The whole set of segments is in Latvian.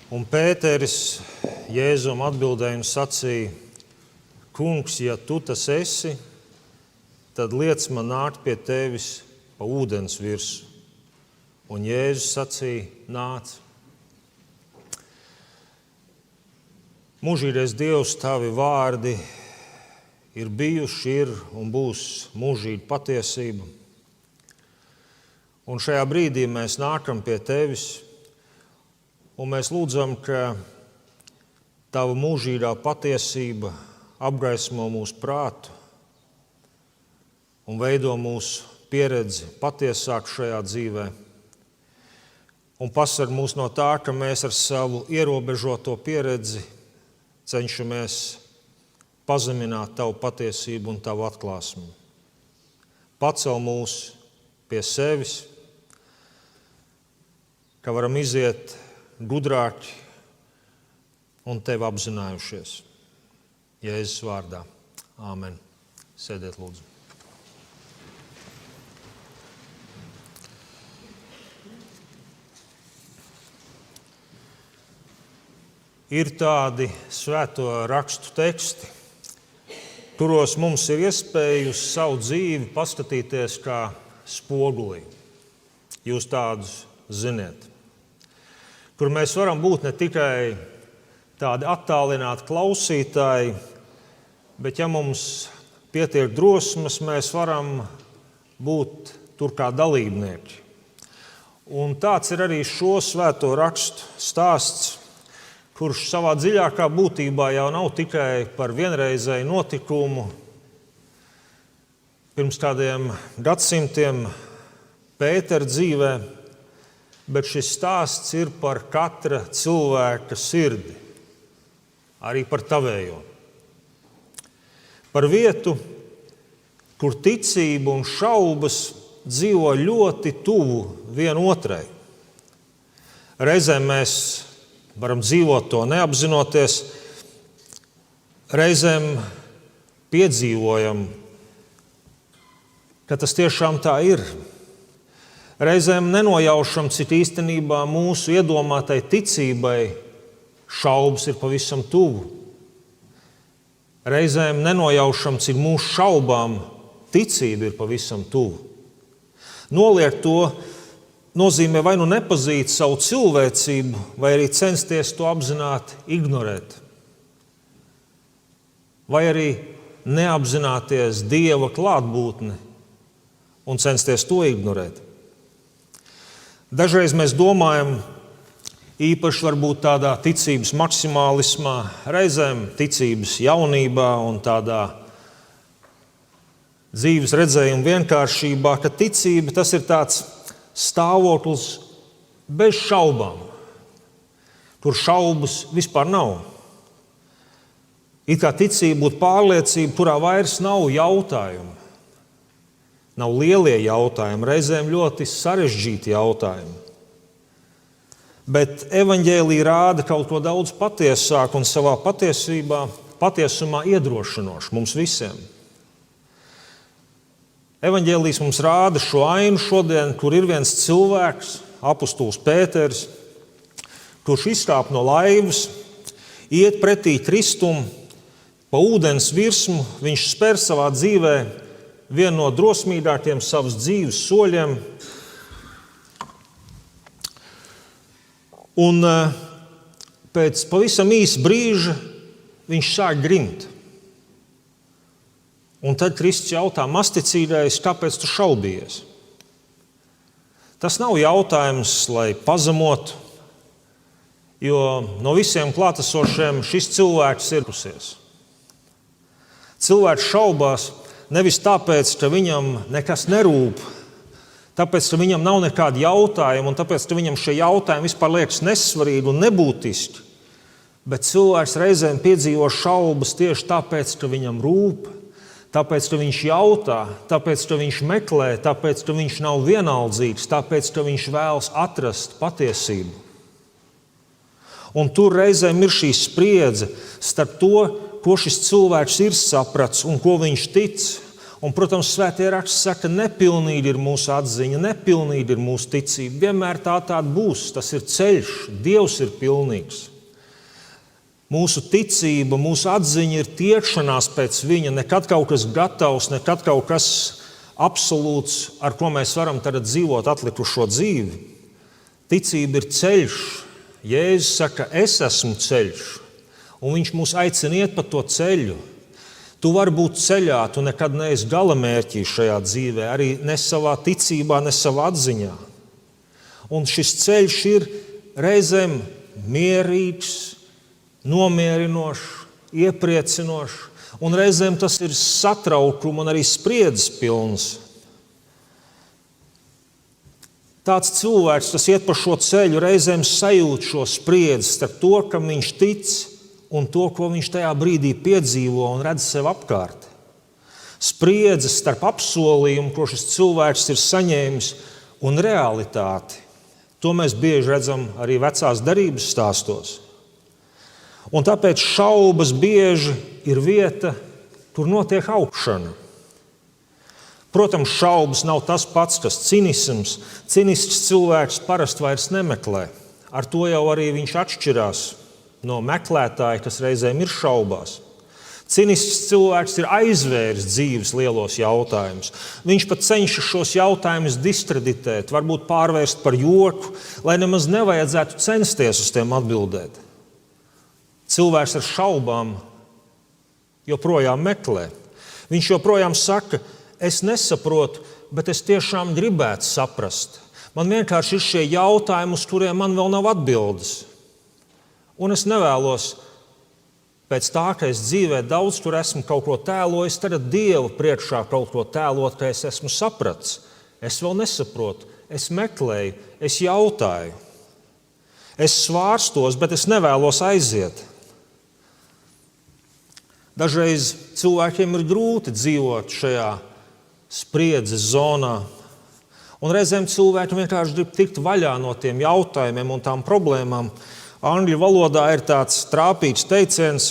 Un Pēteris Jēzum atbildēja un sacīja: Kungs, ja tu tas esi, tad liec man nākt pie tevis pa ūdens virsmu. Un Jēzus sacīja: nāc. Mūžīgais Dievs, tavi vārdi ir bijuši, ir un būs mūžīga patiesība. Un šajā brīdī mēs nākam pie tevis, un mēs lūdzam, ka tava mūžīgā patiesība apgaismo mūsu prātu un veido mūsu pieredzi patiesāk šajā dzīvē. Un pasarg mūs no tā, ka mēs ar savu ierobežoto pieredzi cenšamies pazemināt tavu patiesību un tavu atklāsmi. Pacel mūs pie sevis, ka varam iziet gudrāki un tevi apzinājušies. Jēzus vārdā. Āmen. Sēdiet, lūdzu. Ir tādi svēto rakstu teksti, kuros mums ir iespēja uz savu dzīvi paskatīties kā spogulī. Jūs tādus ziniet. Kur mēs varam būt ne tikai tādi attālināti klausītāji, bet ja mums pietiek drosmes, mēs varam būt tur kā dalībnieki. Un tāds ir arī šo svēto rakstu stāsts, kurš savā dziļākā būtībā jau nav tikai par vienreizēju notikumu. Pirms kādiem gadsimtiem Pētera dzīvē, bet šis stāsts ir par katra cilvēka sirdi, arī par tavējo. Par vietu, kur ticība un šaubas dzīvo ļoti tuvu vienotrai. Reizēm mēs varam dzīvot to neapzinoties, reizēm piedzīvojam, ka tas tiešām tā ir. Reizēm nenojaušam, cik īstenībā mūsu iedomātai ticībai šaubas ir pavisam tuvu. Reizēm nenojaušam, cik mūsu šaubām ticība ir pavisam tuvu. Noliegt to nozīmē vai nu nepazīt savu cilvēcību, vai arī censties to apzināti ignorēt. Vai arī neapzināties Dieva klātbūtni un censties to ignorēt. Dažreiz mēs domājam, īpaši varbūt tādā ticības maksimālismā, reizēm ticības jaunībā un tādā dzīves redzējuma vienkāršībā, ka ticība tas ir tāds stāvoklis bez šaubām, kur šaubas vispār nav. It kā ticība būtu pārliecība, kurā vairs nav jautājumu. Nav lielie jautājumi, reizēm ļoti sarežģīti jautājumi. Bet evaņģēlija rāda kaut ko daudz patiesāku un savā patiesumā iedrošinošu mums visiem. Evaņģēlijs mums rāda šo ainu šodien, kur ir viens cilvēks, apostols Pēteris, kurš izkāp no laivas, iet pretī Kristum, pa ūdens virsmu, viņš spēr savā dzīvē vienu no drosmīgākiem savas dzīves soļiem. Un pēc pavisam īsa brīža viņš sāk grimt. Un tad Kristus jautā: masticīgais, kāpēc tu šaubījies? Tas nav jautājums, lai pazemotu, jo no visiem klātesošiem šis cilvēks ir pusies. Cilvēks šaubās nevis tāpēc, ka viņam nekas nerūp, tāpēc, ka viņam nav nekādi jautājumi, un tāpēc, ka viņam šie jautājumi vispār liekas nesvarīgi un nebūtiski, bet cilvēks reizēm piedzīvo šaubas tieši tāpēc, ka viņam rūp, tāpēc, ka viņš jautā, tāpēc, ka viņš meklē, tāpēc, ka viņš nav vienaldzīgs, tāpēc, ka viņš vēlas atrast patiesību. Un tur reizēm ir šī spriedze starp to, ko šis cilvēks ir sapratis un ko viņš tic, Un, protams, Svētie raksti saka, ka nepilnīga ir mūsu atziņa, nepilnīga ir mūsu ticība. Vienmēr tāda būs, tas ir ceļš, Dievs ir pilnīgs. Mūsu ticība, mūsu atziņa ir tiekšanās pēc viņa, nekad kaut kas gatavs, nekad kaut kas absolūts, ar ko mēs varam tagad dzīvot atlikušo dzīvi. Ticība ir ceļš. Jēzus saka, es esmu ceļš, un viņš mūs aicina iet pa to ceļu. Tu vari būt ceļā, tu nekad neesi galamērķī šajā dzīvē, arī ne savā ticībā, ne savā atziņā. Un šis ceļš ir reizēm mierīgs, nomierinošs, iepriecinošs, un reizēm tas ir satraukuma un arī spriedzes pilns. Tāds cilvēks, kas iet pa šo ceļu, reizēm sajūt šo spriedzi starp to, kam viņš tic, un to, ko viņš tajā brīdī piedzīvo un redz sev apkārt. Spriedzes starp apsolījumu, ko šis cilvēks ir saņēmis, un realitāti. To mēs bieži redzam arī vecās derības stāstos. Un tāpēc šaubas bieži ir vieta, kur notiek augšana. Protams, šaubas nav tas pats, kas cinisms. Cinisks cilvēks parasti vairs nemeklē. Ar to jau arī viņš atšķirās no meklētāja, kas reizēm ir šaubās. Cinisks cilvēks ir aizvēris dzīves lielos jautājumus. Viņš pat cenšas šos jautājumus diskreditēt, varbūt pārvērst par joku, lai nemaz nevajadzētu censties uz tiem atbildēt. Cilvēks ar šaubām joprojām meklē. Viņš joprojām saka, es nesaprotu, bet es tiešām gribētu saprast. Man vienkārši ir šie jautājumi, uz kuriem man vēl nav atbildes. Un es nevēlos pēc tā, ka es dzīvē daudz tur esmu kaut ko tēlojis, tagad Dievu priekšā kaut ko tēlot, ka es esmu sapratis. Es vēl nesaprotu, es meklēju, es jautāju. Es svārstos, bet es nevēlos aiziet. Dažreiz cilvēkiem ir grūti dzīvot šajā spriedzes zonā. Un reizēm cilvēki vienkārši grib tikt vaļā no tiem jautājumiem un tām problēmām. Angļu valodā ir tāds trāpīgs teiciens,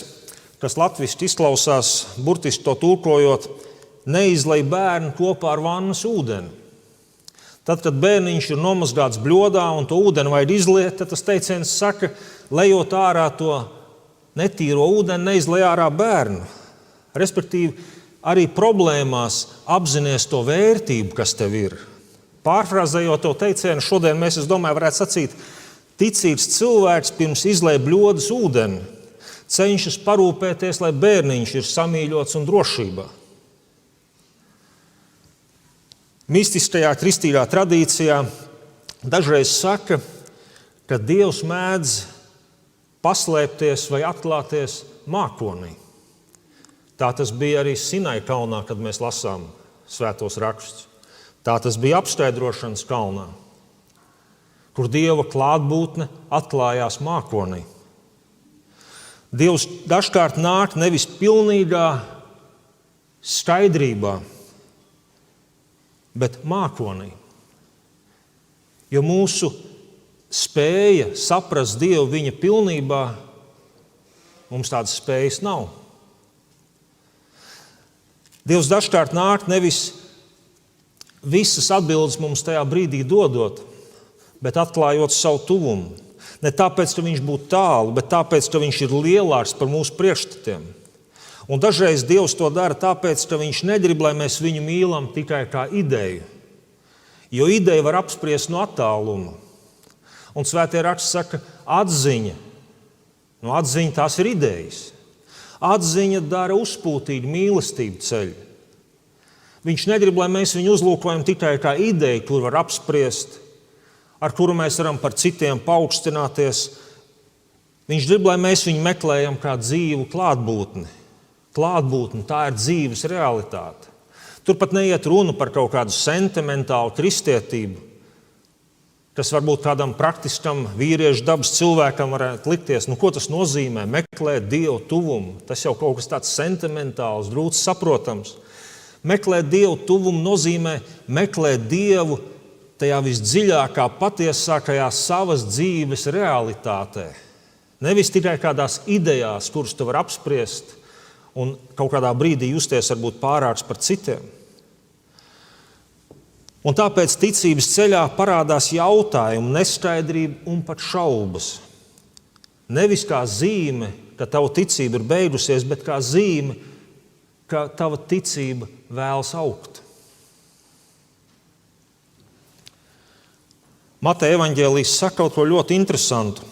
kas latviski izklausās, burtiski to tulkojot, neizlej bērnu kopā ar vannas ūdeni. Tad, kad bērniņš ir nomazgāts bļodā un to ūdeni vajag izliet, tad tas teiciens saka, lejot ārā to netīro ūdeni, neizlej ārā bērnu. Respektīvi, arī problēmās apzinies to vērtību, kas tev ir. Pārfrāzējot to teicienu, šodien mēs, es domāju, varētu sacīt, ticīgs cilvēks pirms izlej bļodas ūdeni, cenšas parūpēties, lai bērniņš ir samīļots un drošībā. Mistiskajā kristīgā tradīcijā dažreiz saka, ka Dievs mēdz paslēpties vai atklāties mākonī. Tā tas bija arī Sinai kalnā, kad mēs lasām svētos rakstus. Tā tas bija apskaidrošanas kalnā, kur Dieva klātbūtne atklājās mākonī. Dievs dažkārt nāk nevis pilnīgā skaidrībā, bet mākonī. Jo mūsu spēja saprast Dievu viņa pilnībā, mums tādas spējas nav. Dievs dažkārt nāk nevis visas atbildes mums tajā brīdī dodot, bet atklājot savu tuvumu. Ne tāpēc, ka viņš būtu tālu, bet tāpēc, ka viņš ir lielāks par mūsu priekšstatiem. Un dažreiz Dievs to dara tāpēc, ka viņš negrib, lai mēs viņu mīlam tikai kā ideju. Jo ideja var apspriest no attāluma. Un Svētie raksti saka, atziņa. No atziņa tās ir idejas. Atziņa dara uzpūtīgu mīlestību ceļu. Viņš negrib, lai mēs viņu uzlūkojam tikai kā ideju, kur var apspriest, ar kuru mēs varam par citiem paaugstināties. Viņš grib, lai mēs viņu meklējam kā dzīvu klātbūtni. Klātbūtni, tā ir dzīves realitāte. Tur pat neiet runa par kaut kādu sentimentālu kristietību, kas varbūt kādam praktiskam vīriešu dabas cilvēkam varētu likties. Ko tas nozīmē? Meklēt Dievu tuvumu. Tas jau kaut kas tāds sentimentāls, grūts saprotams. Meklēt Dievu tuvumu nozīmē meklēt Dievu tajā visdziļākā, patiesākajā savas dzīves realitātē. Nevis tikai kādās idejās, kuras tu vari apspriest un kaut kādā brīdī justies varbūt pārāks par citiem. Un tāpēc ticības ceļā parādās jautājumi, neskaidrība un pat šaubas. Nevis kā zīme, ka tava ticība ir beigusies, bet kā zīme, ka tava ticība vēlas augt. Mateja evaņģēlijs saka kaut ko ļoti interesantu.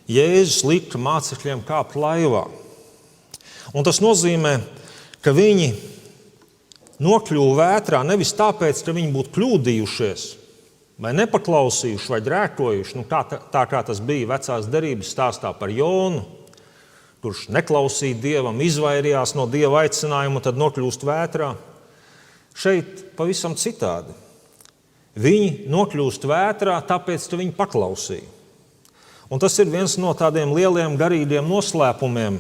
Jēzus lika mācekļiem kāpt laivā. Un tas nozīmē, ka viņi nokļuva vētrā nevis tāpēc, ka viņi būtu kļūdījušies, vai nepaklausījuši, vai grēkojuši, tā kā tas bija vecās derības stāstā par Jonu, kurš neklausīja Dievam, izvairījās no Dieva aicinājuma un tad nokļūst vētrā. Šeit pavisam citādi. Viņi nokļūst vētrā tāpēc, ka viņi paklausīja. Un tas ir viens no tādiem lieliem garīgiem noslēpumiem.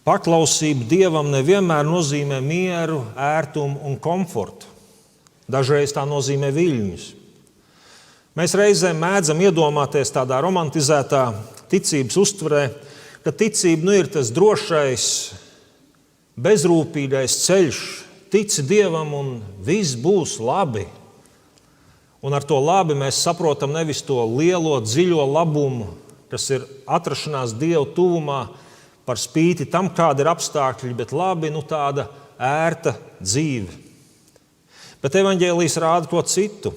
Paklausība Dievam nevienmēr nozīmē mieru, ērtumu un komfortu. Dažreiz tā nozīmē viļņus. Mēs reizēm mēdzam iedomāties tādā romantizētā ticības uztverē, ka ticība ir tas drošais, bezrūpīgais ceļš, tici Dievam un viss būs labi. Un ar to labi mēs saprotam nevis to lielo, dziļo labumu, kas ir atrašanās Dieva tuvumā par spīti tam, kāda ir apstākļi, bet labi, tāda ērta dzīve. Bet evaņģēlijs rāda ko citu.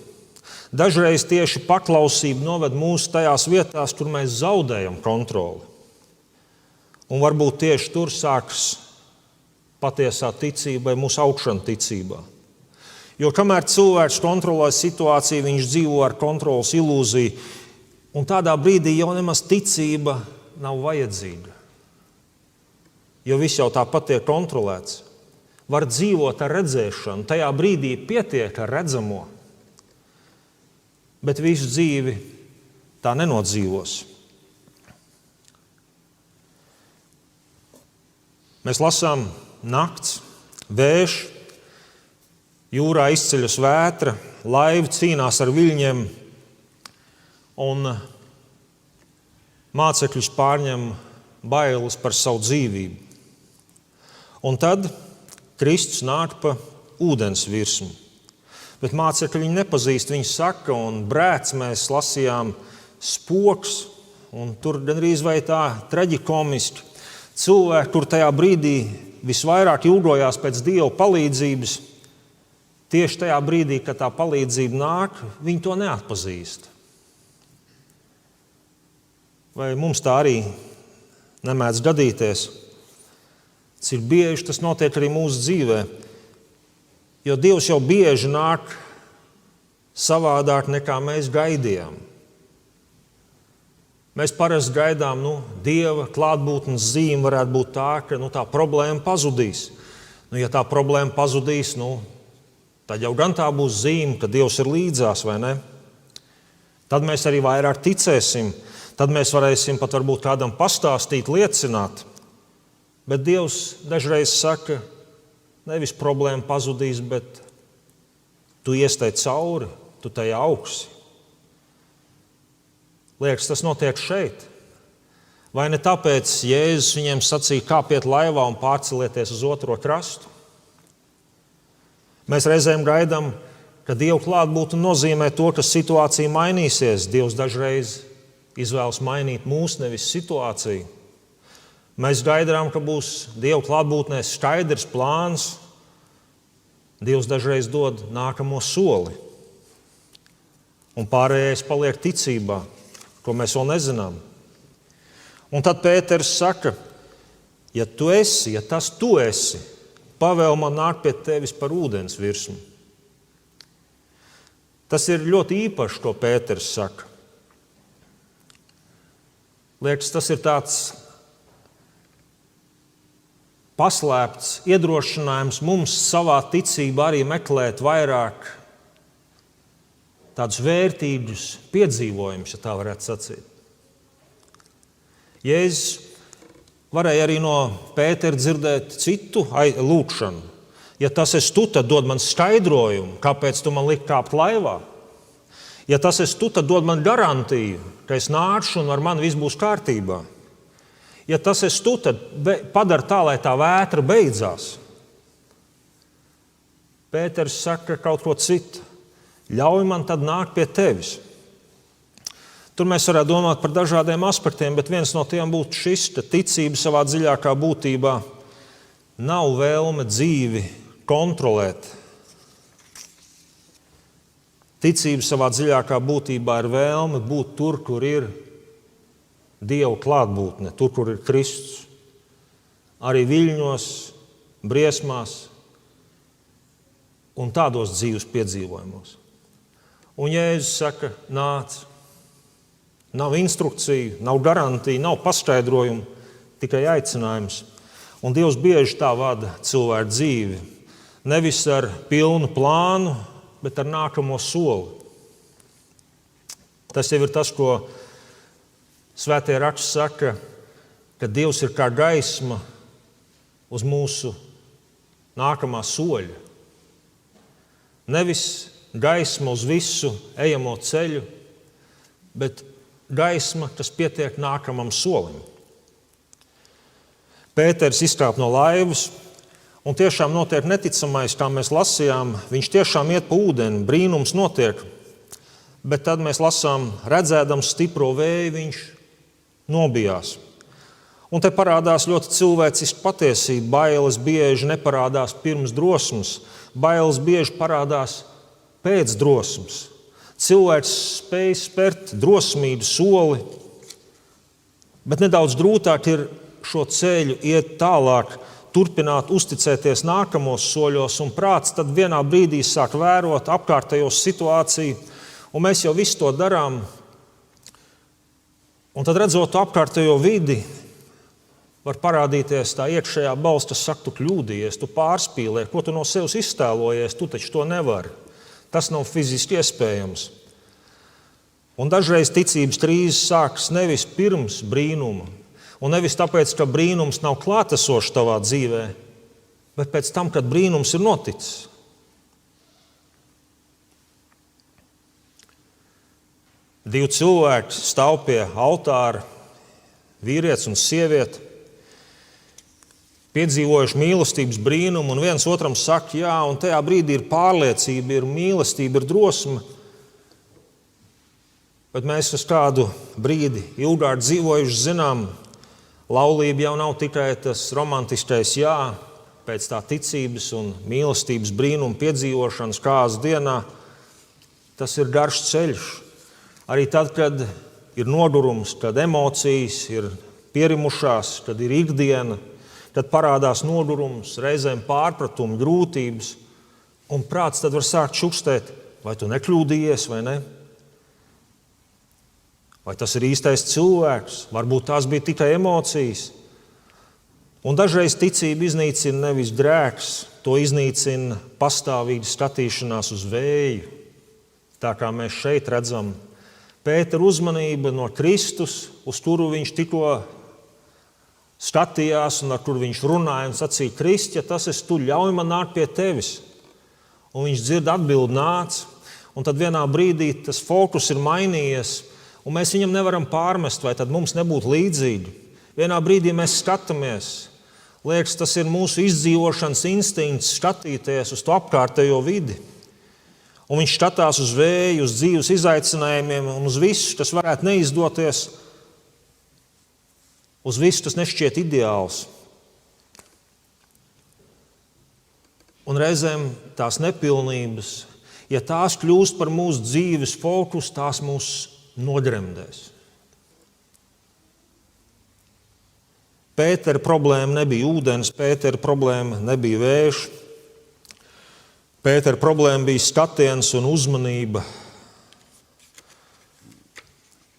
Dažreiz tieši paklausība noved mūs tajās vietās, kur mēs zaudējam kontroli. Un varbūt tieši tur sākas patiesā ticība vai mūsu augšana ticībā. Jo kamēr cilvēks kontrolē situāciju, viņš dzīvo ar kontrolas ilūziju, un tādā brīdī jau nemaz ticība nav vajadzīga. Jo viss jau tāpat tiek kontrolēts. Var dzīvot ar redzēšanu, tajā brīdī pietiek ar redzamo, bet visu dzīvi tā nenodzīvos. Mēs lasām nakts, vējš, jūrā izceļas vētra, laiva cīnās ar viļņiem un mācekļus pārņem bailes par savu dzīvību. Un tad Kristus nāk pa ūdens virsmu. Bet mācekļi viņu nepazīst, viņi saka, un brēc mēs lasījām spoks, un tur gandrīz vai tā traģikomiski. Cilvēki, kur tajā brīdī visvairāk ilgojās pēc Dieva palīdzības, tieši tajā brīdī, kad tā palīdzība nāk, viņi to neatpazīst. Vai mums tā arī nemēdz gadīties? Cik bieži tas notiek arī mūsu dzīvē? Jo Dievs jau bieži nāk savādāk, nekā mēs gaidījām. Mēs parasti gaidām, Dieva klātbūtnes zīme varētu būt tā, ka tā problēma pazudīs. Ja tā problēma pazudīs, tad jau gan tā būs zīme, ka Dievs ir līdzās, vai ne? Tad mēs arī vairāk ticēsim. Tad mēs varēsim pat varbūt kādam pastāstīt, liecināt. Bet Dievs dažreiz saka, nevis problēma pazudīs, bet tu iestai cauri, tu tajā augsi. Liekas, tas notiek šeit. Vai ne tāpēc Jēzus viņiem sacīja, kāpiet laivā un pārcelieties uz otro krastu? Mēs reizēm gaidām, ka Dieva klātbūtne nozīmē to, ka situācija mainīsies. Dievs dažreiz izvēlas mainīt mūs, nevis situāciju. Mēs gaidām, ka būs Dieva klātbūtnē skaidrs plāns. Dievs dažreiz dod nākamo soli. Un pārējais paliek ticībā, ko mēs vēl nezinām. Un tad Pēters saka, ja tas tu esi, pavēl man nākt pie tevis par ūdens virsmu. Tas ir ļoti īpaši, ko Pēters saka. Liekas, tas ir tāds paslēpts iedrošinājums mums savā ticībā arī meklēt vairāk tādus vērtīgus piedzīvojumus, ja tā varētu sacīt. Jēzus varēja arī no Pētera dzirdēt citu lūgšanu. Ja tas esi tu, tad dod man skaidrojumu, kāpēc tu man liki kāpt laivā. Ja tas esi tu, tad dod man garantiju, ka es nākšu un ar mani viss būs kārtībā. Ja tas esi tu, tad padara tā, lai tā vētra beidzās. Pēters saka kaut ko citu. ļauj man tad nākt pie tevis. Tur mēs varētu domāt par dažādiem aspektiem, bet viens no tiem būtu šis, ka ticība savā dziļākā būtībā nav vēlme dzīvi kontrolēt. Ticība savā dziļākā būtībā ir vēlme būt tur, kur ir Dieva klātbūtne, tur, kur ir Kristus. Arī viļņos, briesmās un tādos dzīves piedzīvojumos. Un Jēzus saka, nāc. Nav instrukciju, nav garantiju, nav paskaidrojumu, tikai aicinājums. Un Dievs bieži tā vada cilvēku dzīvi. Nevis ar pilnu plānu, bet ar nākamo soli. Tas jau ir tas, ko Svētie raksti saka, ka Dievs ir kā gaisma uz mūsu nākamā soļa. Nevis gaisma uz visu ejamo ceļu, bet gaisma, kas pietiek nākamam solim. Pēters izkāp no laivas, un tiešām notiek neticamais, kā mēs lasījām. Viņš tiešām iet pa ūdeni, brīnums notiek. Bet tad mēs lasām, redzēdams stipro vēju, viņš nobijās. Un te parādās ļoti cilvēciska patiesība. Bailes bieži neparādās pirms drosmes. Bailes bieži parādās pēc drosmes. Cilvēks spēj spērt drosmīgu soli, bet nedaudz grūtāk ir šo ceļu iet tālāk, turpināt uzticēties nākamos soļos, un prāts tad vienā brīdī sāk vērot apkārtējo situāciju, un mēs jau visu to darām. Un tad redzot to apkārtējo vidi, var parādīties tā iekšējā balss, kas saka, tu kļūdījies, tu pārspīlē, ko tu no sevis iztēlojies, tu taču to nevari. Tas nav fiziski iespējams. Un dažreiz ticības krīzes sākas nevis pirms brīnuma, un nevis tāpēc, ka brīnums nav klātesošs tavā dzīvē, bet pēc tam, kad brīnums ir noticis. Divi cilvēki stāv pie altāra, vīrietis un sieviete, piedzīvojuši mīlestības brīnumu, un viens otram saka, jā, un tajā brīdī ir pārliecība, ir mīlestība, ir drosme. Bet mēs uz kādu brīdi ilgāk dzīvojuši zinām, laulība jau nav tikai tas romantiskais jā, pēc tā ticības un mīlestības brīnuma piedzīvošanas kāzu dienā. Tas ir garš ceļš. Arī tad, kad ir nodurums, kad emocijas ir pierimušās, kad ir ikdiena, tad parādās nodurums, reizēm pārpratumi, grūtības, un prāts tad var sākt čukstēt, vai tu nekļūdījies vai ne? Vai tas ir īstais cilvēks? Varbūt tās bija tikai emocijas. Un dažreiz ticība iznīcina nevis grēks, to iznīcina pastāvīga skatīšanās uz vēju. Tā kā mēs šeit redzam, Pētera uzmanība no Kristus, uz kuru viņš tikko skatījās un ar kuru viņš runāja un sacīja, Kristi, ja tas esi tu, ļauj man nākt pie tevis. Un viņš dzird atbildi nāc, un tad vienā brīdī tas fokus ir mainījies, un mēs viņam nevaram pārmest, vai tad mums nebūtu līdzīgi. Vienā brīdī mēs skatāmies, liekas, tas ir mūsu izdzīvošanas instinkts skatīties uz to apkārtējo vidi. Un viņš skatās uz vēju, uz dzīves izaicinājumiem un uz visu, kas varētu neizdoties, uz visu, kas nešķiet ideāls. Un reizēm tās nepilnības, ja tās kļūst par mūsu dzīves fokus, tās mūs nodremdēs. Pētera problēma nebija ūdens, Pētera problēma nebija vējš. Pētera problēma bija skatiens un uzmanība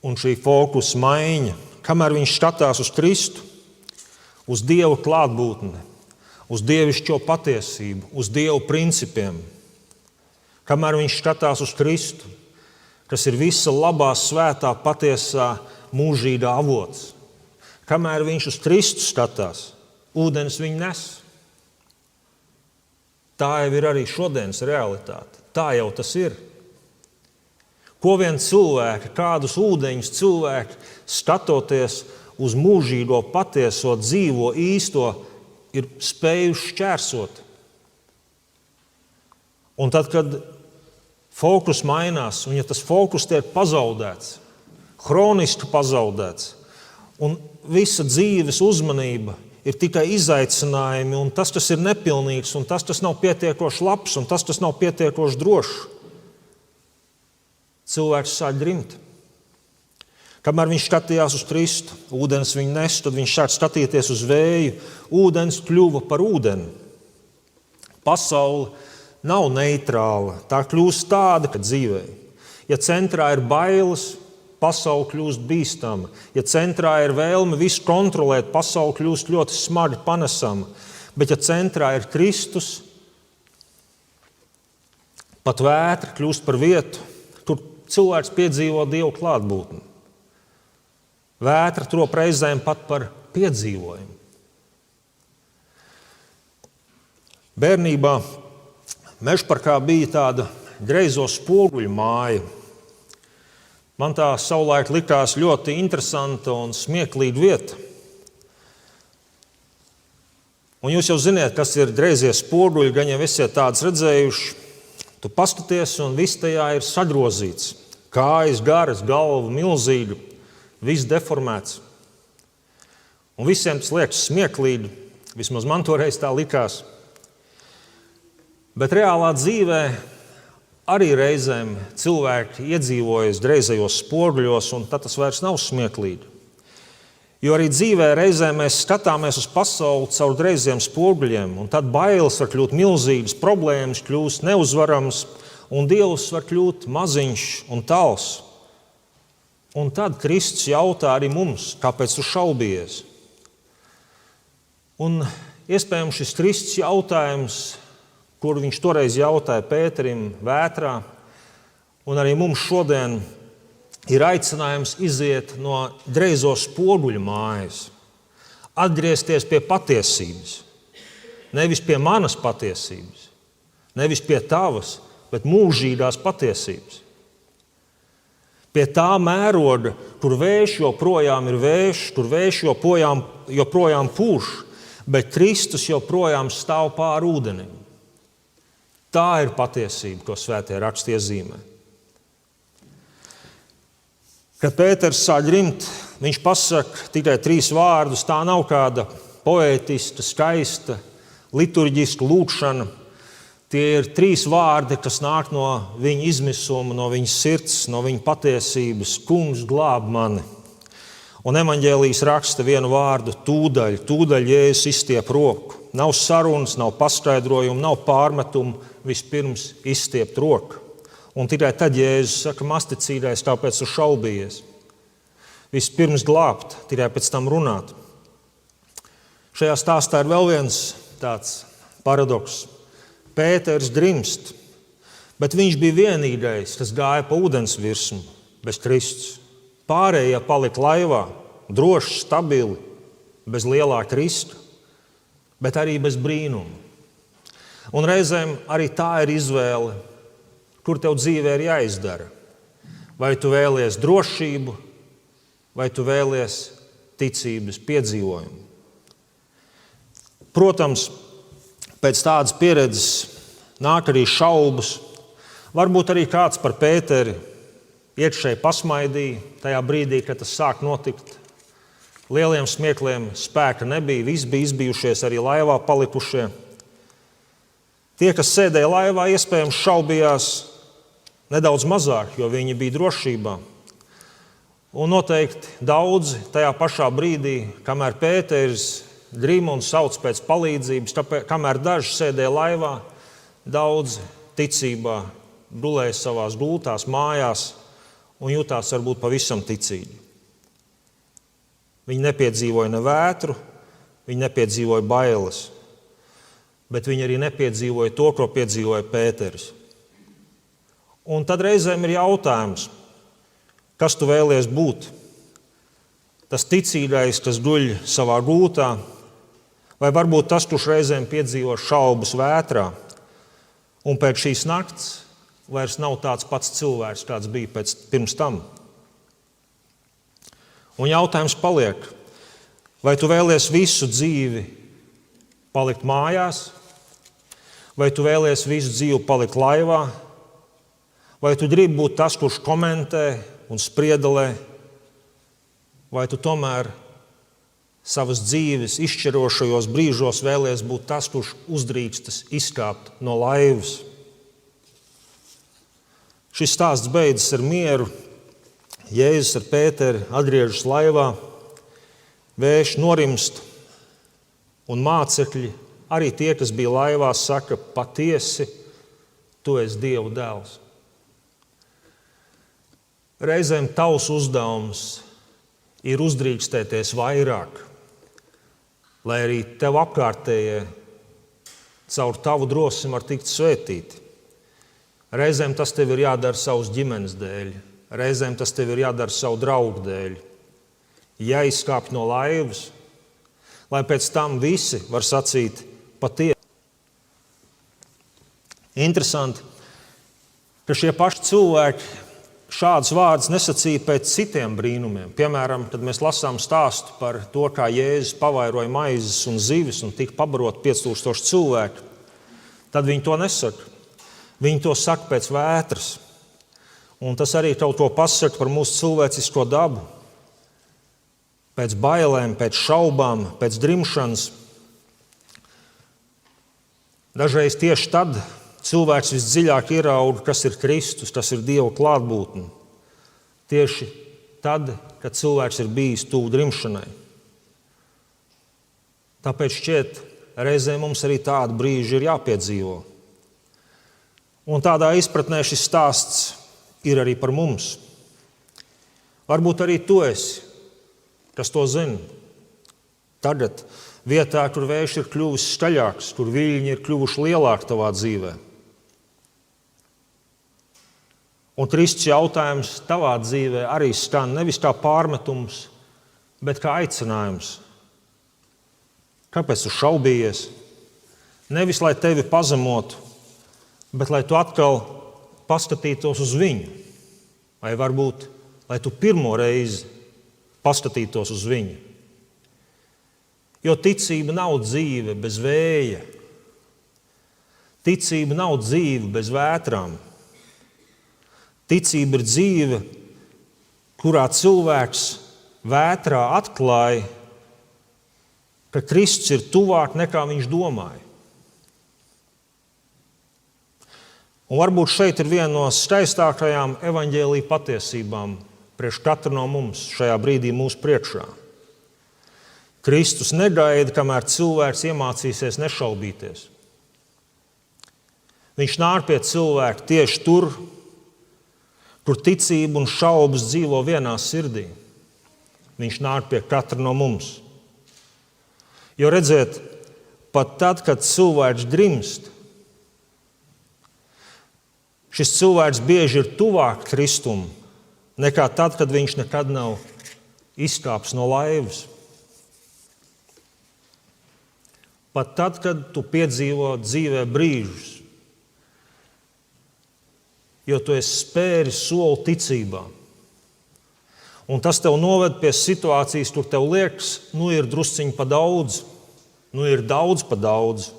un šī fokusa maiņa. Kamēr viņš skatās uz Kristu, uz Dieva klātbūtni, uz dievišķo patiesību, uz Dieva principiem, kamēr viņš skatās uz Kristu, kas ir visa labā, svētā, patiesā, mūžīgā avots, kamēr viņš uz Kristu skatās, ūdens viņu nes. Tā jau ir arī šodienas realitāte. Tā jau tas ir. Ko vien cilvēki, kādus ūdeņus cilvēki, skatoties uz mūžīgo, patieso, dzīvo, īsto, ir spējuši šķērsot. Un tad, kad fokus mainās, un ja tas fokus tiek pazaudēts, hroniski pazaudēts, un visa dzīves uzmanība ir tikai izaicinājumi, un tas ir nepilnīgs, un tas nav pietiekoši labs, un tas nav pietiekoši drošs, cilvēks sāk grimt. Kamēr viņš skatījās uz Kristu, ūdens viņu nes, tad viņš sāk skatīties uz vēju, ūdens kļuva par ūdeni. Pasaule nav neitrāla, tā kļūst tāda, ka dzīvē. Ja centrā ir bailes, pasaule kļūst bīstama. Ja centrā ir vēlme visu kontrolēt, pasaule kļūst ļoti smagi panesama. Bet ja centrā ir Kristus, pat vētra kļūst par vietu, kur cilvēks piedzīvo Dievu klātbūtni. Vētra top reizēm pat par piedzīvojumu. Bērnībā Mežparkā bija tāda greizo spoguļu māja. Man tā savulaik likās ļoti interesanta un smieklīga vieta. Un jūs jau ziniet, kas ir greizie spoguļi, gan jau esiet tādus redzējuši. Tu paskaties, un viss tajā ir sagrozīts. Kājas garas, galva milzīga. Viss deformēts. Un visiem tas liekas smieklīgi, vismaz man toreiz tā likās. Bet reālā dzīvē arī reizēm cilvēki iedzīvojas greizajos spoguļos, un tad tas vairs nav smieklīgi. Jo arī dzīvē reizēm mēs skatāmies uz pasauli caur greiziem spoguļiem, un tad bailes var kļūt milzīgas, problēmas kļūst neuzvaramas, un Dievs var kļūt maziņš un tāls. Un tad Kristus jautā arī mums, kāpēc tu šaubies. Un iespējams šis Kristus jautājums, kur viņš toreiz jautāja Pēterim vētrā, un arī mums šodien ir aicinājums iziet no greizo spoguļu mājas, atgriezties pie patiesības, nevis pie manas patiesības, nevis pie tavas, bet mūžīgās patiesības. Pie tā mēroga, kur vējš joprojām ir vējš, kur vējš joprojām pūš, bet Kristus joprojām stāv pāri ūdenim. Tā ir patiesība, ko Svētie raksti iezīmē. Kad Pēters sāk grimt, viņš pasaka tikai 3 vārdus. Tā nav kāda poētiska, skaista, liturģiska lūkšana. Tie ir 3 vārdi, kas nāk no viņa izmisuma, no viņa sirds, no viņa patiesības. Kungs glāb mani. Un evaņģēlijs raksta vienu vārdu - tūdaļ. Tūdaļ Jēzus izstiep roku. Nav sarunas, nav paskaidrojumu, nav pārmetumu. Vispirms izstiept roku. Un tikai tad Jēzus saka, masticīgais, kāpēc tu šaubies. Vispirms glābt, tikai pēc tam runāt. Šajā stāstā ir vēl viens tāds paradoks. Pēters grimst, bet viņš bija vienīgais, kas gāja pa ūdens virsmu bez Kristus. Pārējie palika laivā, droši, stabili, bez lielāka riska, bet arī bez brīnuma. Un reizēm arī tā ir izvēle, kur tev dzīvē ir jāizdara. Vai tu vēlies drošību, vai tu vēlies ticības piedzīvojumu. Protams, pēc tādas pieredzes nāk arī šaubas. Varbūt arī kāds par Pēteri iekšēji pasmaidīja tajā brīdī, kad tas sāk notikt. Lieliem smiekliem spēka nebija, visi bija izbijušies, arī laivā palikušie. Tie, kas sēdēja laivā, iespējams šaubījās nedaudz mazāk, jo viņi bija drošībā. Un noteikti daudzi tajā pašā brīdī, kamēr Pēters grima un sauc pēc palīdzības, kamēr daži sēdēja laivā, daudzi ticībā gulēja savās gultās, mājās un jutās varbūt pavisam ticīgi. Viņi nepiedzīvoja ne vētru, viņi nepiedzīvoja bailes, bet viņi arī nepiedzīvoja to, ko piedzīvoja Pēters. Un tad reizēm ir jautājums, kas tu vēlies būt? Tas ticīgais, kas guļ savā gultā, vai varbūt tas, kurš reizēm piedzīvo šaubas vētrā, un pēc šīs nakts vairs nav tāds pats cilvēks, kāds bija pirms tam. Un jautājums paliek, vai tu vēlies visu dzīvi palikt mājās, vai tu vēlies visu dzīvi palikt laivā, Vai tu gribi būt tas, kurš komentē un spriedelē, vai tu tomēr savas dzīves izšķirošajos brīžos vēlies būt tas, kurš uzdrīkstas izkāpt no laivas? Šis stāsts beidzas ar mieru. Jēzus ar Pēteri atgriežas laivā, vējš norimst, un mācekļi, arī tie, kas bija laivā, saka, patiesi, tu esi Dieva dēls. Reizēm tavs uzdevums ir uzdrīkstēties vairāk, lai arī tev apkārtējie caur tavu drosmi var tikt svētīti. Reizēm tas tev ir jādara savas ģimenes dēļ, reizēm tas tev ir jādara savu draugu dēļ. Jāizkāpj no laivas, lai pēc tam visi var sacīt patiesi. Interesanti, ka šie paši cilvēki šādus vārdus nesacīja pēc citiem brīnumiem. Piemēram, kad mēs lasām stāstu par to, kā Jēzus pavairoja maizes un zivis un tika pabarot 5000 cilvēku, tad viņi to nesaka. Viņi to saka pēc vētras. Un tas arī kaut ko pasaka par mūsu cilvēcisko dabu. Pēc bailēm, pēc šaubām, pēc drimšanas. Dažreiz tieši tad cilvēks visdziļāk ierauga, kas ir Kristus, kas ir Dieva klātbūtne. Tieši tad, kad cilvēks ir bijis tuvu drimšanai. Tāpēc šķiet, reizē mums arī tādi brīži ir jāpiedzīvo. Un tādā izpratnē šis stāsts ir arī par mums. Varbūt arī tu esi, kas to zina. Tagad vietā, kur vējš ir kļuvis skaļāks, kur viļņi ir kļuvuši lielāki tavā dzīvē. Un Kristus jautājums tavā dzīvē arī skan nevis kā pārmetums, bet kā aicinājums. Kāpēc tu šaubījies? Nevis, lai tevi pazemotu, bet lai tu atkal paskatītos uz viņu. Vai varbūt, lai tu pirmo reizi paskatītos uz viņu. Jo ticība nav dzīve bez vēja. Ticība nav dzīve bez vētrām. Ticība ir dzīve, kurā cilvēks vētrā atklāja, ka Kristus ir tuvāk nekā viņš domāja. Un varbūt šeit ir viena no skaistākajām evaņģēlija patiesībām priekš katru no mums šajā brīdī mūsu priekšā. Kristus negaida, kamēr cilvēks iemācīsies nešaubīties. Viņš nāk pie cilvēka tieši tur, kur ticība un šaubas dzīvo vienā sirdī. Viņš nāk pie katra no mums. Jo redziet, pat tad, kad cilvēks grimst, šis cilvēks bieži ir tuvāk Kristum nekā tad, kad viņš nekad nav izkāpis no laivas. Pat tad, kad tu piedzīvo dzīvē brīžus, jo tu esi spēris soli ticībā. Un tas tev noved pie situācijas, kur tev liekas, ir drusciņi pa daudz, ir daudz pa daudz.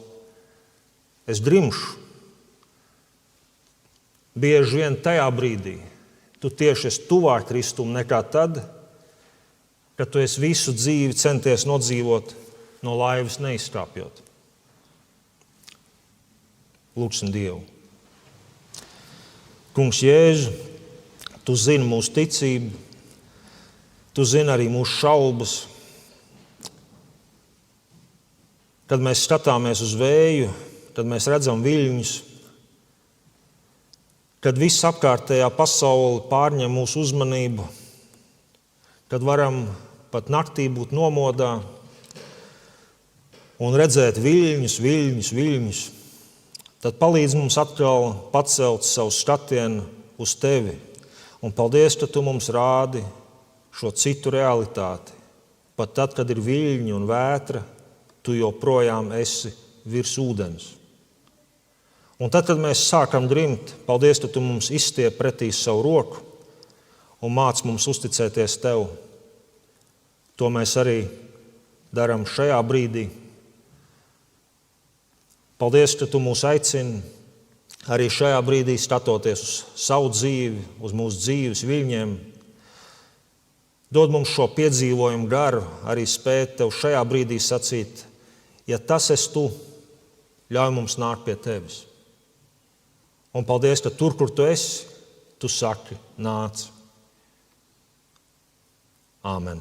Es grimšu. Bieži vien tajā brīdī tu tieši esi tuvāk Kristum nekā tad, kad tu esi visu dzīvi centies nodzīvot no laivas neizkāpjot. Lūgsim Dievu. Kungs Jēzu, tu zini mūsu ticību, tu zini arī mūsu šaubas. Kad mēs skatāmies uz vēju, kad mēs redzam viļņus, kad viss apkārtējā pasaule pārņem mūsu uzmanību, kad varam pat naktī būt nomodā un redzēt viļņus, tad palīdz mums atkal pacelt savu skatienu uz tevi. Un paldies, ka tu mums rādi šo citu realitāti. Pat tad, kad ir viļņi un vētra, tu joprojām esi virs ūdens. Un tad, kad mēs sākam grimt, paldies, ka tu mums izstiep pretī savu roku un māc mums uzticēties tev. To mēs arī darām šajā brīdī. Paldies, ka tu mūs aicini arī šajā brīdī skatoties uz savu dzīvi, uz mūsu dzīves viļņiem, dod mums šo piedzīvojumu garu, arī spēt tev šajā brīdī sacīt, ja tas esi tu, ļauj mums nākt pie tevis. Un paldies, ka tur, kur tu esi, tu saki, nāc. Āmen.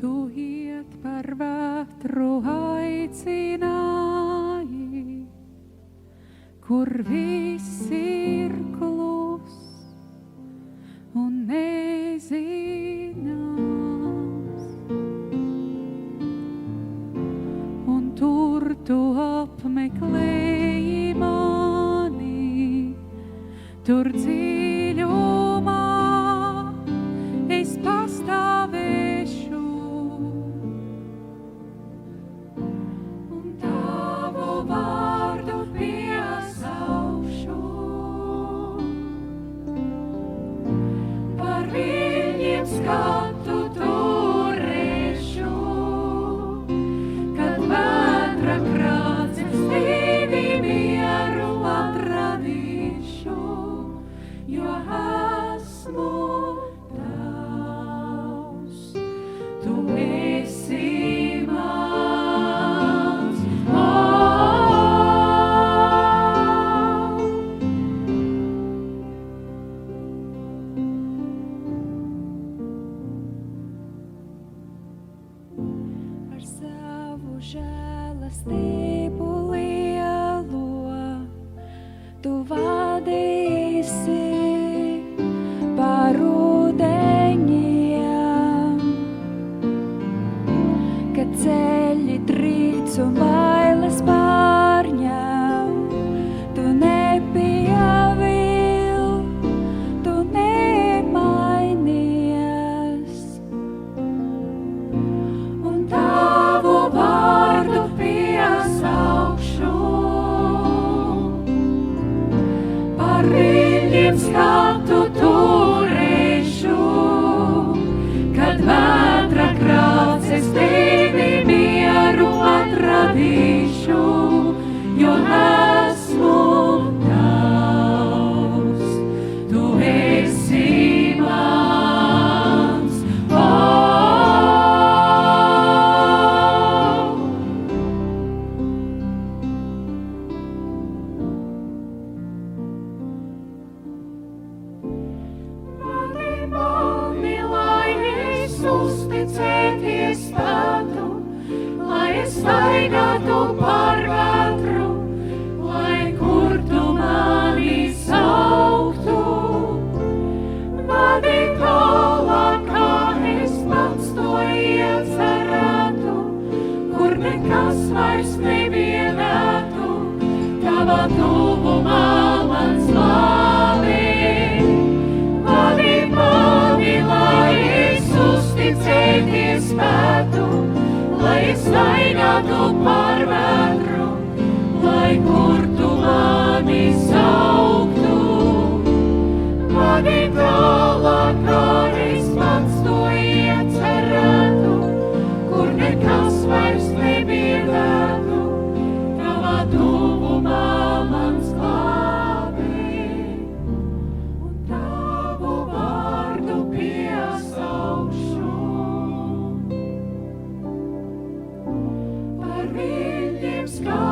Tu iet par vētru aicināji, kur viss ir klus un nezināms. Un tur tu apmeklēji mani, tur dziļumā es pastāvēšu. Vārdu piesaukšu, par viļņiem skatu turēšu, kad vētra krāces divi mieru atradīšu, jo esmu tavs, tu esi mans. Žēlastību lielo, tu vadīsi par ūdeņiem, kad ceļi trīc un bailes pārņem, tu nepieviļ, tu nemainies, un tavu vārdu piesaukšu, par viļņiem skatu turēšu, kad vētra krāces divi mieru atradīšu, jo esmu tavs, tu esi mans. Uzticēties spētu, lai es staigātu par vētru, lai kur tu mani sauktu. Vadi tālāk, kā es pats to iecerētu, kur nekas vairs nevienētu, tavā tuvumā man slāvi. Vadi mani, lai es uzticēties spētu, lai es staigātu par vētru, lai kur tu mani sauktu. Vadi tālāk, kā es pats to iecerētu, kur nekas vairs nebiedētu, tavā tuvumā man glābi, un tavu vārdu piesaukšu. Par viļņiem skatu